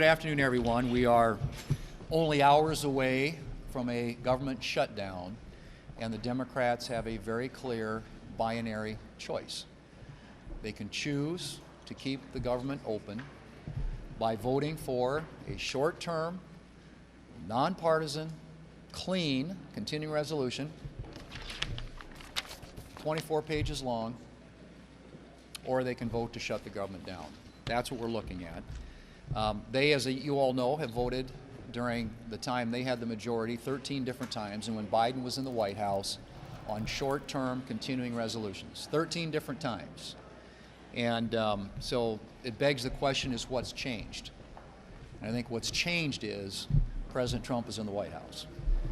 Good afternoon, everyone. We are only hours away from a government shutdown, and the Democrats have a very clear binary choice. They can choose to keep the government open by voting for a short-term, nonpartisan, clean continuing resolution, 24 pages long, or they can vote to shut the government down. That's what we're looking at. They, as you all know, have voted during the time they had the majority 13 different times, and when Biden was in the White House, on short-term continuing resolutions, 13 different times. And so it begs the question is what's changed? And I think what's changed is President Trump is in the White House.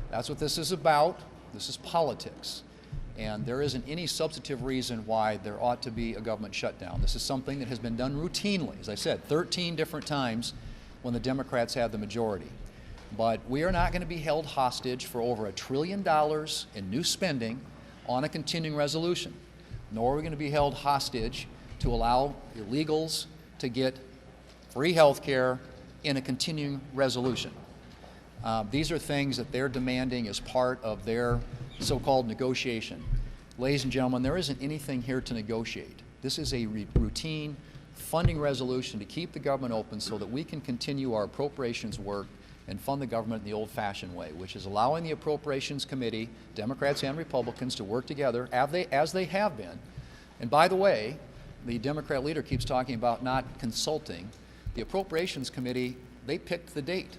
That's what this is about. This is politics. And there isn't any substantive reason why there ought to be a government shutdown. This is something that has been done routinely, as I said, 13 different times when the Democrats have the majority. But we are not going to be held hostage for over $1 trillion in new spending on a continuing resolution, nor are we going to be held hostage to allow illegals to get free health care in a continuing resolution. These are things that they're demanding as part of their so-called negotiation. Ladies and gentlemen, there isn't anything here to negotiate. This is a routine funding resolution to keep the government open so that we can continue our appropriations work and fund the government in the old-fashioned way, which is allowing the Appropriations Committee, Democrats and Republicans, to work together as they have been. And by the way, the Democrat leader keeps talking about not consulting. The Appropriations Committee, they picked the date.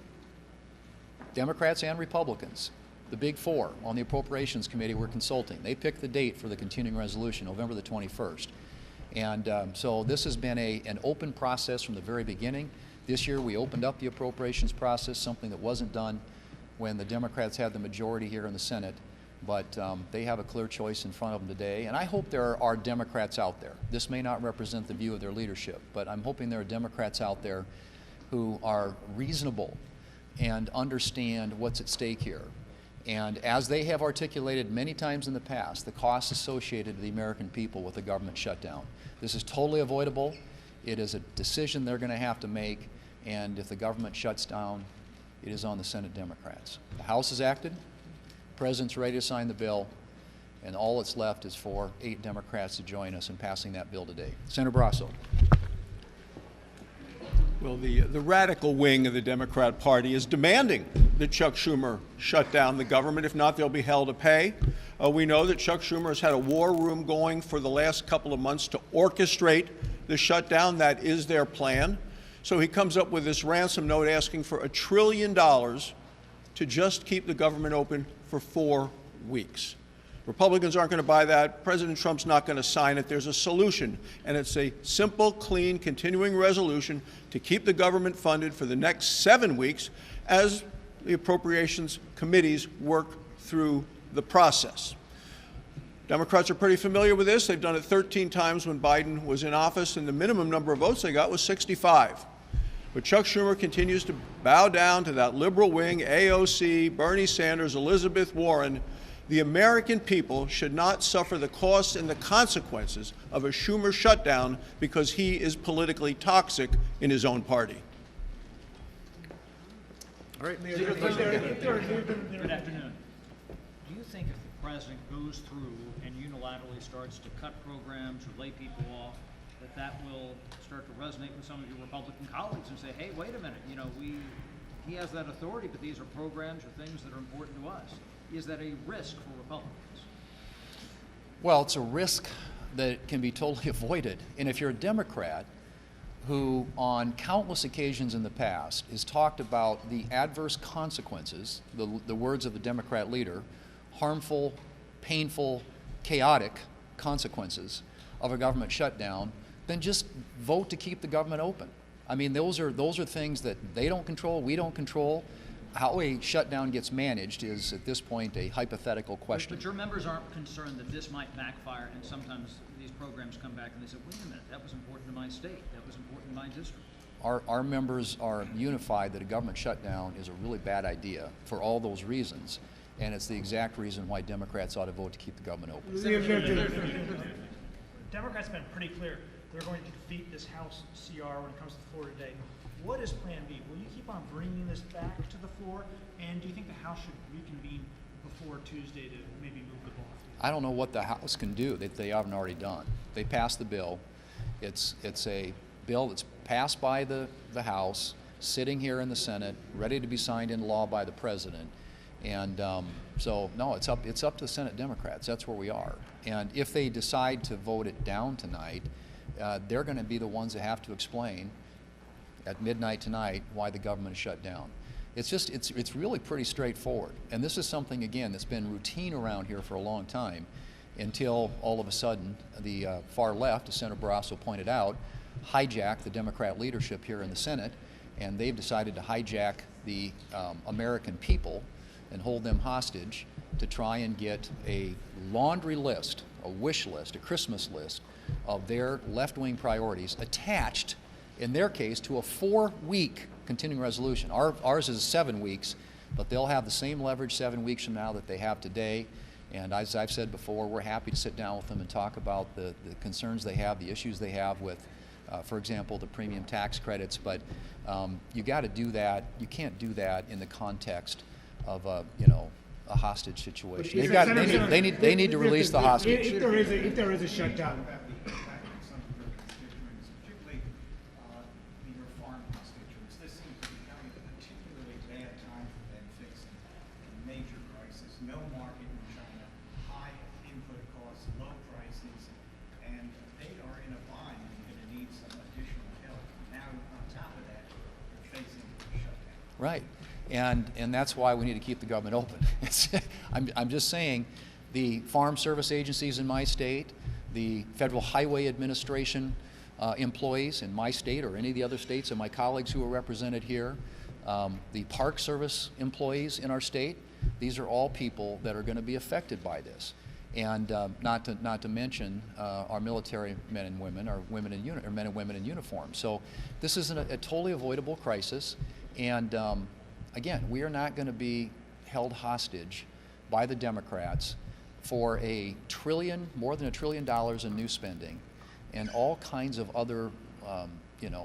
Democrats and Republicans, the big four on the Appropriations Committee, were consulting. They picked the date for the continuing resolution, November the 21st. And so this has been an open process from the very beginning. This year we opened up the appropriations process, something that wasn't done when the Democrats had the majority here in the Senate. But they have a clear choice in front of them today. And I hope there are Democrats out there. This may not represent the view of their leadership, but I'm hoping there are Democrats out there who are reasonable and understand what's at stake here. And as they have articulated many times in the past, the costs associated to the American people with the government shutdown. This is totally avoidable. It is a decision they're going to have to make, and if the government shuts down, it is on the Senate Democrats. The House has acted, the President's ready to sign the bill, and all that's left is for 8 Democrats to join us in passing that bill today. Senator Brasso. Well, the radical wing of the Democrat Party is demanding that Chuck Schumer shut down the government. If not, they'll be held to pay. We know that Chuck Schumer has had a war room going for the last couple of months to orchestrate the shutdown. That is their plan. So he comes up with this ransom note asking for $1 trillion to just keep the government open for 4 weeks. Republicans aren't going to buy that. President Trump's not going to sign it. There's a solution, and it's a simple, clean, continuing resolution to keep the government funded for the next 7 weeks as the appropriations committees work through the process. Democrats are pretty familiar with this. They've done it 13 times when Biden was in office, and the minimum number of votes they got was 65. But Chuck Schumer continues to bow down to that liberal wing, AOC, Bernie Sanders, Elizabeth Warren. The American people should not suffer the costs and the consequences of a Schumer shutdown because he is politically toxic in his own party. All right, Mayor. Good afternoon. Do you think if the president goes through and unilaterally starts to cut programs or lay people off, that will start to resonate with some of your Republican colleagues and say, hey, wait a minute, you know, he has that authority, but these are programs or things that are important to us? Is that a risk for Republicans? Well, it's a risk that can be totally avoided. And if you're a Democrat who on countless occasions in the past has talked about the adverse consequences, the words of the Democrat leader, harmful, painful, chaotic consequences of a government shutdown, then just vote to keep the government open. I mean, those are things that they don't control, we don't control. How a shutdown gets managed is, at this point, a hypothetical question. But your members aren't concerned that this might backfire, and sometimes these programs come back and they say, wait a minute, that was important to my state, that was important to my district. Our members are unified that a government shutdown is a really bad idea for all those reasons, and it's the exact reason why Democrats ought to vote to keep the government open. Democrats have been pretty clear. They're going to defeat this House CR when it comes to the floor today. What is Plan B? Will you keep on bringing this back to the floor? And do you think the House should reconvene before Tuesday to maybe move the ball? I don't know what the House can do that they haven't already done. They passed the bill. It's a bill that's passed by the House, sitting here in the Senate, ready to be signed into law by the President. And so, no, it's up to the Senate Democrats. That's where we are. And if they decide to vote it down tonight, they're going to be the ones that have to explain at midnight tonight why the government is shut down. It's really pretty straightforward. And this is something, again, that's been routine around here for a long time until all of a sudden the far left, as Senator Barrasso pointed out, hijacked the Democrat leadership here in the Senate, and they've decided to hijack the American people and hold them hostage to try and get a laundry list, a wish list, a Christmas list of their left-wing priorities attached, in their case, to a 4-week continuing resolution. Ours is 7 weeks, but they'll have the same leverage 7 weeks from now that they have today. And as I've said before, we're happy to sit down with them and talk about the concerns they have, the issues they have with, for example, the premium tax credits. But you got to do that. You can't do that in the context of a hostage situation. They need to release the hostage. If there is a shutdown. No market in China, high input costs, low prices, and they are in a bind and going to need some additional help. Now, on top of that, they're facing a shutdown. Right, and that's why we need to keep the government open. I'm just saying, the farm service agencies in my state, the Federal Highway Administration employees in my state or any of the other states, and my colleagues who are represented here, the Park Service employees in our state, these are all people that are going to be affected by this, and not to mention our military men and women, or men and women in uniform. So this is a totally avoidable crisis, and again, we are not going to be held hostage by the Democrats for more than $1 trillion in new spending, and all kinds of other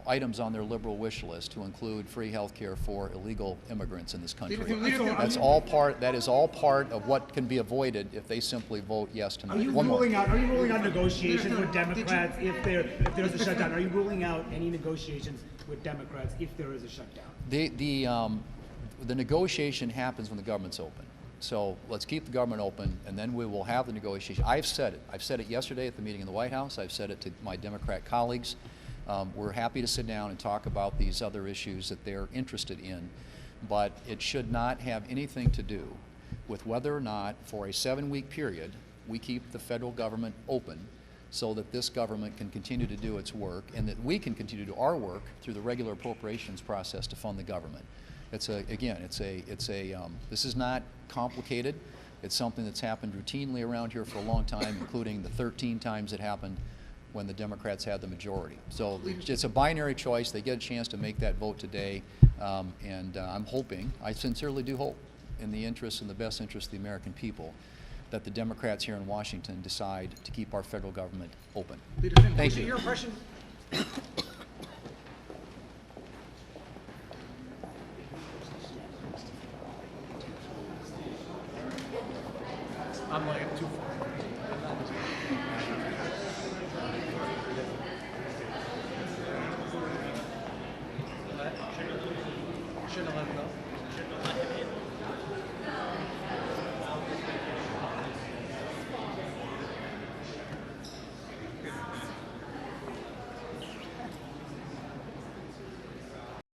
items on their liberal wish list to include free health care for illegal immigrants in this country. That is all part of what can be avoided if they simply vote yes tonight. Are you ruling out negotiations with Democrats if there's a shutdown? Are you ruling out any negotiations with Democrats if there is a shutdown? The negotiation happens when the government's open. So let's keep the government open, and then we will have the negotiation. I've said it. I've said it yesterday at the meeting in the White House. I've said it to my Democrat colleagues. We're happy to sit down and talk about these other issues that they're interested in, but it should not have anything to do with whether or not, for a 7-week period, we keep the federal government open so that this government can continue to do its work, and that we can continue to do our work through the regular appropriations process to fund the government. This is not complicated. It's something that's happened routinely around here for a long time, including the 13 times it happened when the Democrats had the majority. So it's a binary choice. They get a chance to make that vote today, and I'm hoping, I sincerely do hope, in the best interest of the American people, that the Democrats here in Washington decide to keep our federal government open. Thank you. Your impression? I'm like too far. Shouldn't have let him go.